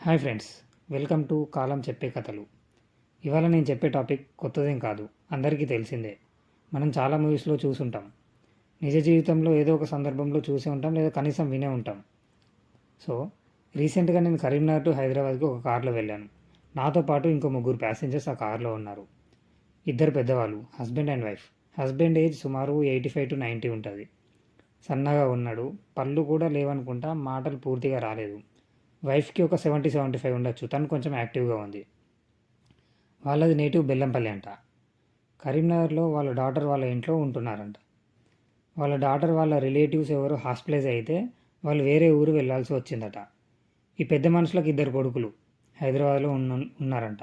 Hi friends, welcome to కాలం చెప్పే కథలు. ఇవాళ నేను చెప్పే టాపిక్ కొత్తదేం కాదు, అందరికీ తెలిసిందే. మనం చాలా మూవీస్లో చూసుంటాం, నిజ జీవితంలో ఏదో ఒక సందర్భంలో చూసే ఉంటాం లేదా కనీసం వినే ఉంటాం. సో రీసెంట్గా నేను కరీంనగర్ టు హైదరాబాద్కి ఒక కార్లో వెళ్ళాను. నాతో పాటు ఇంకో ముగ్గురు ప్యాసింజర్స్ ఆ కార్లో ఉన్నారు. ఇద్దరు పెద్దవాళ్ళు, husband and wife. Husband age సుమారు 85 to 90 ఉంటుంది. సన్నగా ఉన్నాడు, పళ్ళు కూడా లేవనుకుంటా, మాటలు పూర్తిగా రాలేదు. వైఫ్కి ఒక 70-75 ఉండొచ్చు, తను కొంచెం యాక్టివ్గా ఉంది. వాళ్ళది నేటివ్ బెల్లంపల్లి అంట. కరీంనగర్లో వాళ్ళ డాటర్ వాళ్ళ ఇంట్లో ఉంటున్నారంట. వాళ్ళ డాటర్ వాళ్ళ రిలేటివ్స్ ఎవరు హాస్పిటలైజ్ అయితే వాళ్ళు వేరే ఊరు వెళ్ళాల్సి వచ్చిందట. ఈ పెద్ద మనుషులకు ఇద్దరు కొడుకులు హైదరాబాద్లో ఉన్నారంట.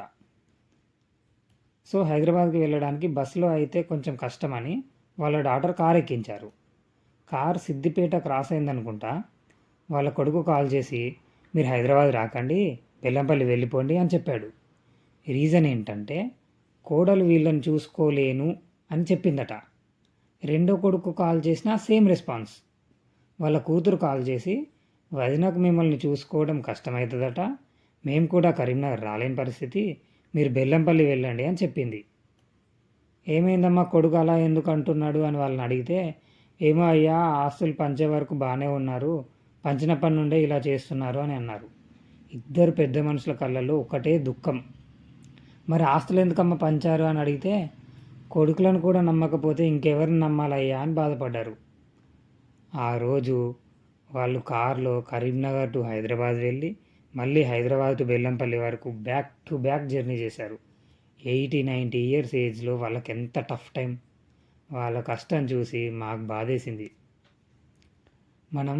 సో హైదరాబాద్కి వెళ్ళడానికి బస్సులో అయితే కొంచెం కష్టమని వాళ్ళ డాటర్ కార్ ఎక్కించారు. కార్ సిద్దిపేట క్రాస్ అయిందనుకుంటా. వాళ్ళ కొడుకు కాల్ చేసి, మీరు హైదరాబాద్ రాకండి, బెల్లంపల్లి వెళ్ళిపోండి అని చెప్పాడు. రీజన్ ఏంటంటే కోడలు వీళ్ళని చూసుకోలేను అని చెప్పిందట. రెండో కొడుకు కాల్ చేసినా సేమ్ రెస్పాన్స్. వాళ్ళ కూతురు కాల్ చేసి, వదినకు మిమ్మల్ని చూసుకోవడం కష్టమవుతుందట, మేము కూడా కరీంనగర్ రాలేని పరిస్థితి, మీరు బెల్లంపల్లి వెళ్ళండి అని చెప్పింది. ఏమైందమ్మా కొడుకు అలా ఎందుకు అంటున్నాడు అని వాళ్ళని అడిగితే, ఏమో అయ్యా, ఆస్తులు పంచే వరకు బాగానే ఉన్నారు, పంచినప్పటి నుండే ఇలా చేస్తున్నారు అని అన్నారు. ఇద్దరు పెద్ద మనుషుల కళ్ళల్లో ఒకటే దుఃఖం. మరి ఆస్తులు ఎందుకమ్మ పంచారు అని అడిగితే, కొడుకులను కూడా నమ్మకపోతే ఇంకెవరిని నమ్మాలయ్యా అని బాధపడ్డారు. ఆ రోజు వాళ్ళు కారులో కరీంనగర్ టు హైదరాబాద్ వెళ్ళి మళ్ళీ హైదరాబాద్ టు బెల్లంపల్లి వరకు బ్యాక్ టు బ్యాక్ జర్నీ చేశారు. 80-90 ఇయర్స్ ఏజ్లో వాళ్ళకి ఎంత టఫ్ టైం. వాళ్ళ కష్టం చూసి మాకు బాధేసింది. మనం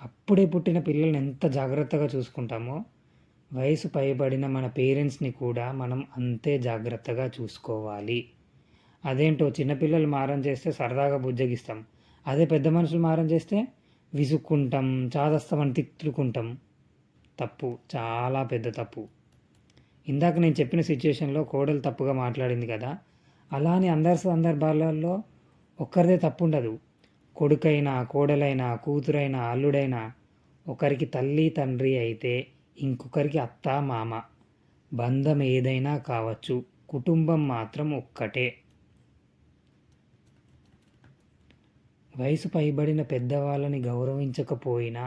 అప్పుడే పుట్టిన పిల్లల్ని ఎంత జాగ్రత్తగా చూసుకుంటామో, వయసు పైబడిన మన పేరెంట్స్ని కూడా మనం అంతే జాగ్రత్తగా చూసుకోవాలి. అదేంటో చిన్నపిల్లలు మారం చేస్తే సరదాగా బుజ్జగిస్తాం, అదే పెద్ద మనుషులు మారం చేస్తే విసుక్కుంటాం, చాదస్తామని తిట్టుకుంటాం. తప్పు, చాలా పెద్ద తప్పు. ఇందాక నేను చెప్పిన సిచ్యుయేషన్లో కోడలు తప్పుగా మాట్లాడింది కదా, అలా అని అందరి సందర్భాలలో ఒక్కరిదే తప్పు ఉండదు. కొడుకైనా, కోడలైనా, కూతురైనా, అల్లుడైనా ఒకరికి తల్లి తండ్రి అయితే ఇంకొకరికి అత్త మామ. బంధం ఏదైనా కావచ్చు, కుటుంబం మాత్రం ఒక్కటే. వయసు పైబడిన పెద్దవాళ్ళని గౌరవించకపోయినా,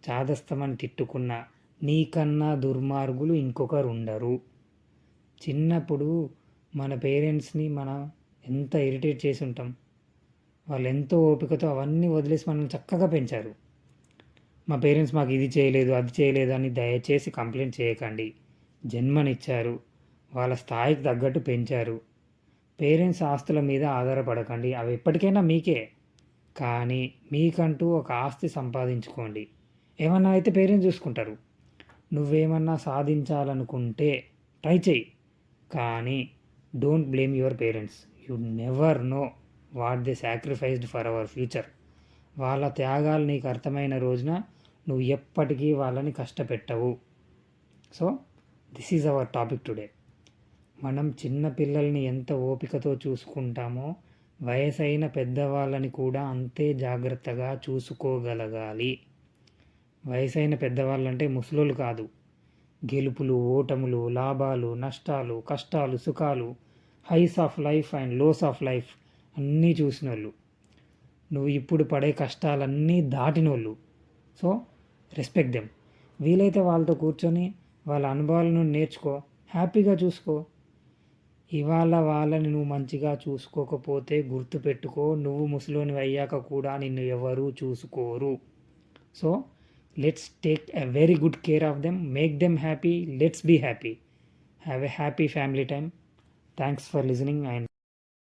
చాదస్తమని తిట్టుకున్నా నీకన్నా దుర్మార్గులు ఇంకొకరు ఉండరు. చిన్నప్పుడు మన పేరెంట్స్ని మనం ఎంత ఇరిటేట్ చేసి ఉంటాం. వాళ్ళు ఎంతో ఓపికతో అవన్నీ వదిలేసి మనల్ని చక్కగా పెంచారు. మా పేరెంట్స్ మాకు ఇది చేయలేదు, అది చేయలేదు అని దయచేసి కంప్లైంట్ చేయకండి. జన్మనిచ్చారు, వాళ్ళ స్థాయికి తగ్గట్టు పెంచారు. పేరెంట్స్ ఆస్తుల మీద ఆధారపడకండి, అవి ఎప్పటికైనా మీకే. కానీ మీకంటూ ఒక ఆస్తి సంపాదించుకోండి. ఏమన్నా అయితే పేరెంట్స్ చూసుకుంటారు. నువ్వేమన్నా సాధించాలనుకుంటే ట్రై చెయ్యి, కానీ don't blame your parents. You never know what they sacrificed for our future. వాళ్ళ త్యాగాలు నీకు అర్థమైన రోజున నువ్వు ఎప్పటికీ వాళ్ళని కష్టపెట్టవు. So this is our topic today. మనం చిన్న పిల్లల్ని ఎంత ఓపికతో చూసుకుంటామో వయసైన పెద్దవాళ్ళని కూడా అంతే జాగ్రత్తగా చూసుకోగలగాలి. వయసైన పెద్దవాళ్ళంటే ముసలోళ్ళు కాదు. గెలుపులు, ఓటములు, లాభాలు, నష్టాలు, కష్టాలు, సుఖాలు, highs of life and lows of life అన్నీ చూసిన వాళ్ళు. నువ్వు ఇప్పుడు పడే కష్టాలన్నీ దాటినోళ్ళు. So respect them. వీలైతే వాళ్ళతో కూర్చొని వాళ్ళ అనుభవాలను నేర్చుకో, హ్యాపీగా చూసుకో. ఇవాళ వాళ్ళని నువ్వు మంచిగా చూసుకోకపోతే గుర్తుపెట్టుకో, నువ్వు ముసలోని అయ్యాక కూడా నిన్ను ఎవరూ చూసుకోరు. So let's take a very good care of them, make them happy, let's be happy, have a happy family time. Thanks for listening and